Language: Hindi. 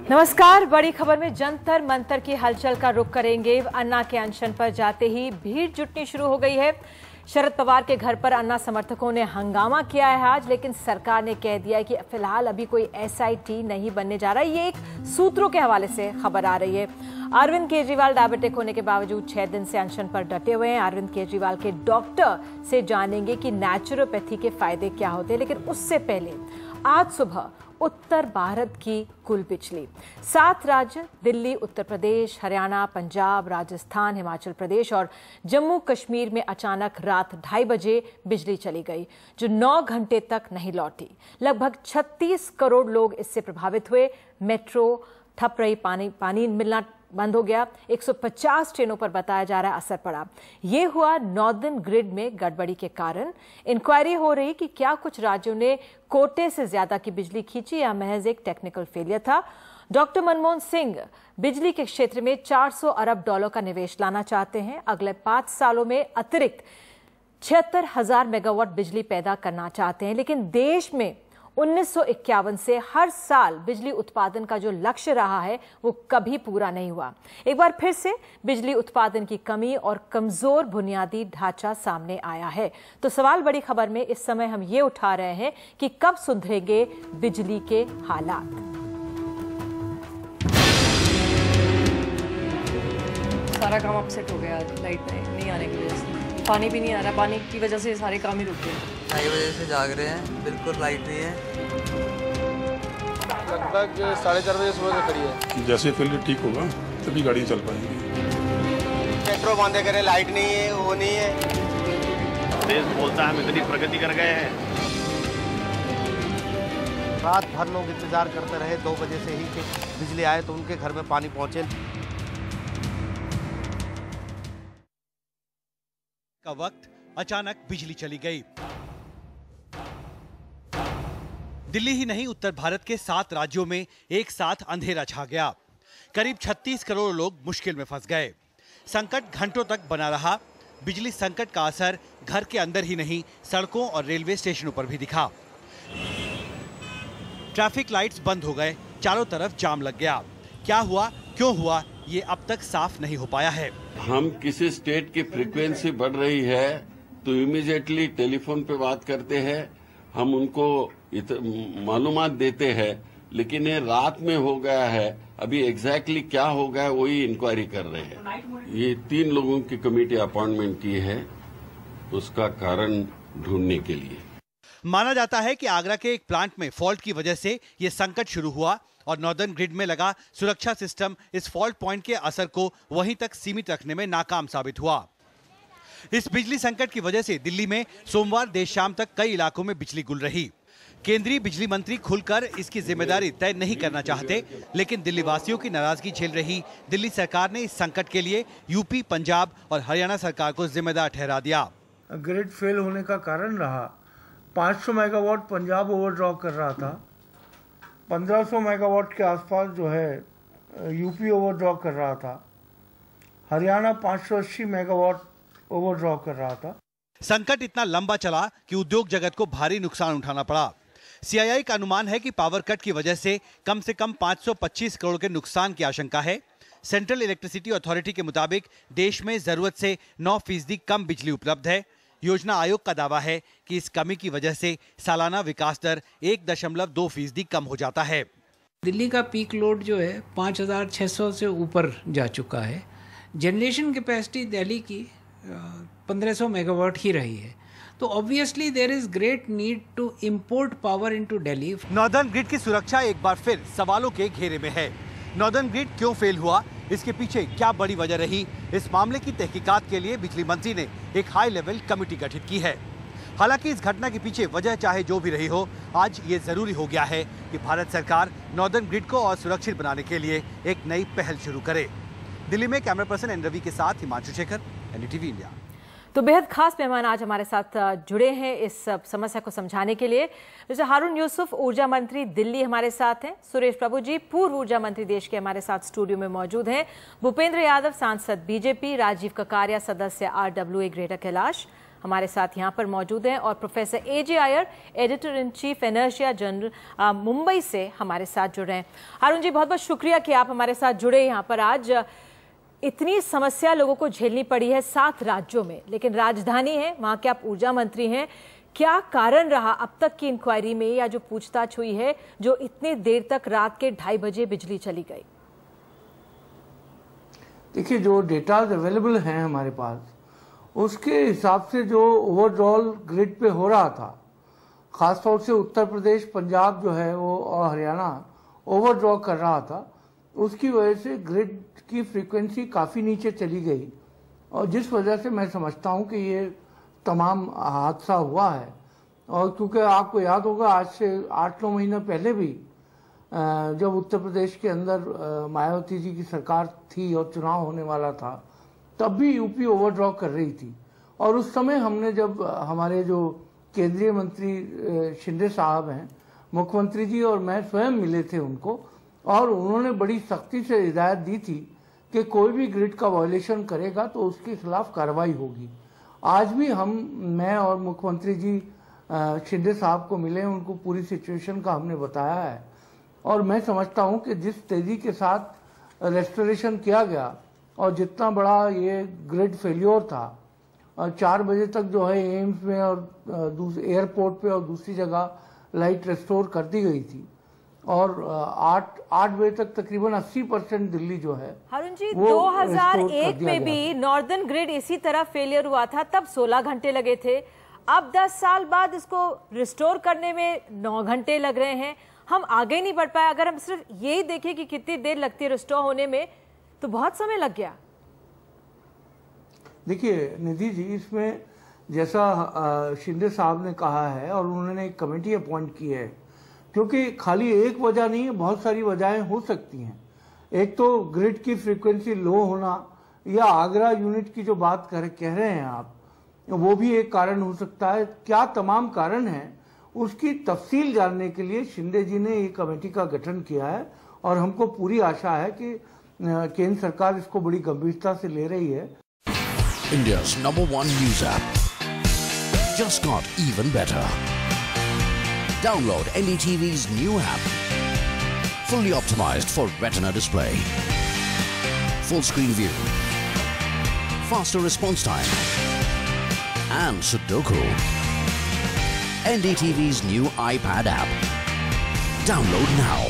नमस्कार। बड़ी खबर में जंतर मंतर की हलचल का रुख करेंगे। अन्ना के अनशन पर जाते ही भीड़ जुटनी शुरू हो गई है। शरद पवार के घर पर अन्ना समर्थकों ने हंगामा किया है आज, लेकिन सरकार ने कह दिया है कि फिलहाल अभी कोई एसआईटी नहीं बनने जा रहा है। ये एक सूत्रों के हवाले से खबर आ रही है। अरविंद केजरीवाल डायबिटिक होने के बावजूद 6 दिन से अनशन पर डटे हुए हैं। अरविंद केजरीवाल के डॉक्टर से जानेंगे कि नेचुरोपैथी के फायदे क्या होते हैं, लेकिन उससे पहले आज सुबह उत्तर भारत की कुल बिजली 7 राज्य दिल्ली, उत्तर प्रदेश, हरियाणा, पंजाब, राजस्थान, हिमाचल प्रदेश और जम्मू कश्मीर में अचानक रात 2:30 बजे बिजली चली गई, जो 9 घंटे तक नहीं लौटी। लगभग 36 करोड़ लोग इससे प्रभावित हुए। मेट्रो ठप रही, पानी मिलना बंद हो गया। 150 ट्रेनों पर बताया जा रहा है असर पड़ा। यह हुआ नॉर्दर्न ग्रिड में गड़बड़ी के कारण। इंक्वायरी हो रही कि क्या कुछ राज्यों ने कोटे से ज्यादा की बिजली खींची या महज एक टेक्निकल फेलियर था। डॉक्टर मनमोहन सिंह बिजली के क्षेत्र में $400 अरब का निवेश लाना चाहते हैं। अगले 5 सालों में अतिरिक्त 76,000 मेगावाट बिजली पैदा करना चाहते हैं, लेकिन देश में 1951 से हर साल बिजली उत्पादन का जो लक्ष्य रहा है वो कभी पूरा नहीं हुआ। एक बार फिर से बिजली उत्पादन की कमी और कमजोर बुनियादी ढांचा सामने आया है। तो सवाल बड़ी खबर में इस समय हम ये उठा रहे हैं कि कब सुधरेंगे बिजली के हालात। सारा काम अपसेट हो गया लाइट नहीं आने की वजह से। पानी भी नहीं आ रहा, पानी की वजह से सारे काम ही रुक गए। ढाई बजे से जाग रहे हैं, बिल्कुल लाइट नहीं है। लगभग 4:30 बजे सुबह से खड़ी है। जैसे फिर ठीक होगा तभी गाड़ी चल पाएंगी। मेट्रो बंद करे, लाइट नहीं है, वो नहीं है। देश बोलता है हम इतनी प्रगति कर गए हैं। रात भर लोग इंतजार करते रहे 2 बजे से ही कि बिजली आए तो उनके घर में पानी पहुंचे। का वक्त अचानक बिजली चली गई। दिल्ली ही नहीं, उत्तर भारत के 7 राज्यों में एक साथ अंधेरा छा गया। करीब 36 करोड़ लोग मुश्किल में फंस गए। संकट घंटों तक बना रहा। बिजली संकट का असर घर के अंदर ही नहीं, सड़कों और रेलवे स्टेशनों पर भी दिखा। ट्रैफिक लाइट्स बंद हो गए, चारों तरफ जाम लग गया। क्या हुआ, क्यों हुआ, ये अब तक साफ नहीं हो पाया है। हम किसी स्टेट की फ्रीक्वेंसी बढ़ रही है तो इमीडिएटली टेलीफोन पे बात करते हैं, हम उनको मालूमात देते हैं, लेकिन ये रात में हो गया है। अभी एग्जैक्टली क्या हो गया वही इंक्वायरी कर रहे हैं। ये 3 लोगों की कमेटी अपॉइंटमेंट की है उसका कारण ढूंढने के लिए। माना जाता है कि आगरा के एक प्लांट में फॉल्ट की वजह से ये संकट शुरू हुआ और नॉर्दर्न ग्रिड में लगा सुरक्षा सिस्टम इस फॉल्ट पॉइंट के असर को वहीं तक सीमित रखने में नाकाम साबित हुआ। इस बिजली संकट की वजह से दिल्ली में सोमवार देर शाम तक कई इलाकों में बिजली गुल रही। केंद्रीय बिजली मंत्री खुलकर इसकी जिम्मेदारी तय नहीं करना चाहते, लेकिन दिल्ली वासियों की नाराजगी झेल रही दिल्ली सरकार ने इस संकट के लिए यूपी, पंजाब और हरियाणा सरकार को जिम्मेदार ठहरा दिया। ग्रिड फेल होने का कारण रहा 500 मेगावाट पंजाब ओवरड्रॉ कर रहा था, 1500 मेगावाट के आसपास जो है यूपी ओवरड्रॉ कर रहा था, हरियाणा 580 मेगावाट ओवरड्रॉ कर रहा था। संकट इतना लंबा चला कि उद्योग जगत को भारी नुकसान उठाना पड़ा। सीआईआई का अनुमान है कि पावर कट की वजह से कम 525 करोड़ के नुकसान की आशंका है। सेंट्रल इलेक्ट्रिसिटी अथॉरिटी के मुताबिक देश में जरूरत से 9% कम बिजली उपलब्ध है। योजना आयोग का दावा है कि इस कमी की वजह से सालाना विकास दर 1.2% कम हो जाता है। दिल्ली का पीक लोड जो है 5,600 से ऊपर जा चुका है। जनरेशन कैपेसिटी दिल्ली की 1,500 मेगावाट ही रही है, तो obviously there is great need to import power into Delhi. Northern grid की सुरक्षा एक बार फिर सवालों के घेरे में है। नॉर्दर्न ग्रिड क्यों फेल हुआ, इसके पीछे क्या बड़ी वजह रही, इस मामले की तहकीकात के लिए बिजली मंत्री ने एक हाई लेवल कमेटी गठित की है। हालांकि इस घटना के पीछे वजह चाहे जो भी रही हो, आज ये जरूरी हो गया है कि भारत सरकार नॉर्दर्न ग्रिड को और सुरक्षित बनाने के लिए एक नई पहल शुरू करे। दिल्ली में कैमरा पर्सन एन रवि के साथ हिमांशु शेखर, एनडीटीवी इंडिया। तो बेहद खास मेहमान आज हमारे साथ जुड़े हैं इस समस्या को समझाने के लिए। मिस्टर हारून यूसुफ, ऊर्जा मंत्री दिल्ली हमारे साथ हैं। सुरेश प्रभु जी, पूर्व ऊर्जा मंत्री देश के, हमारे साथ स्टूडियो में मौजूद हैं। भूपेंद्र यादव, सांसद बीजेपी। राजीव ककारिया, सदस्य RWA ग्रेटर कैलाश। हमारे साथ यहाँ पर मौजूद हैं और professor A J Iyer, editor in chief inertia journal Mumbai से हमारे साथ जुड़े हैं। हारून जी, बहुत बहुत शुक्रिया कि आप हमारे साथ जुड़े यहाँ पर। आज इतनी समस्या लोगों को झेलनी पड़ी है 7 राज्यों में, लेकिन राजधानी है, वहाँ के आप ऊर्जा मंत्री हैं। क्या कारण रहा अब तक की इंक्वायरी में या जो पूछताछ हुई है जो इतनी देर तक रात के 2:30 बजे बिजली चली गई? देखिए, जो डेटा अवेलेबल हैं हमारे पास, उसके हिसाब से जो ओवरऑल ग्रिड पे हो रहा था, खासतौर से उत्तर प्रदेश, पंजाब जो है वो और हरियाणा ओवरड्रॉ कर रहा था, उसकी वजह से ग्रिड की फ्रीक्वेंसी काफ़ी नीचे चली गई और जिस वजह से मैं समझता हूँ कि ये तमाम हादसा हुआ है। और क्योंकि आपको याद होगा, आज से 8-9 महीना पहले भी जब उत्तर प्रदेश के अंदर मायावती जी की सरकार थी और चुनाव होने वाला था, तब भी यूपी ओवरड्रॉ कर रही थी। और उस समय हमने जब हमारे जो केंद्रीय मंत्री शिंदे साहब हैं, मुख्यमंत्री जी और मैं स्वयं मिले थे उनको, और उन्होंने बड़ी सख्ती से हिदायत दी थी कि कोई भी ग्रिड का वायलेशन करेगा तो उसके खिलाफ कार्रवाई होगी। आज भी मैं और मुख्यमंत्री जी शिंदे साहब को मिले, उनको पूरी सिचुएशन का हमने बताया है और मैं समझता हूं कि जिस तेजी के साथ रेस्टोरेशन किया गया और जितना बड़ा ये ग्रिड फेल्योर था, 4 बजे तक जो है एम्स में और एयरपोर्ट पे और दूसरी जगह लाइट रेस्टोर कर दी गई थी और 8 बजे तक तकरीबन 80% दिल्ली जो है। हारून जी, 2001 में भी नॉर्दर्न ग्रिड इसी तरह फेलियर हुआ था, तब 16 घंटे लगे थे। अब 10 साल बाद इसको रिस्टोर करने में 9 घंटे लग रहे हैं। हम आगे नहीं बढ़ पाए। अगर हम सिर्फ यही देखें कि कितनी देर लगती है रिस्टोर होने में, तो बहुत समय लग गया। देखिए निधि जी, इसमें जैसा शिंदे साहब ने कहा है और उन्होंने एक कमेटी अपॉइंट की है, क्योंकि खाली एक वजह नहीं है, बहुत सारी वजहें हो सकती हैं। एक तो ग्रिड की फ्रीक्वेंसी लो होना या आगरा यूनिट की जो बात कह रहे हैं आप, वो भी एक कारण हो सकता है। क्या तमाम कारण हैं, उसकी तफसील जानने के लिए शिंदे जी ने एक कमेटी का गठन किया है और हमको पूरी आशा है कि केंद्र सरकार इसको बड़ी गंभीरता से ले रही है। India's #1 news app just got even better. Download NDTV's new app, fully optimized for retina display, full screen view, faster response time, and Sudoku. NDTV's new iPad app. Download now.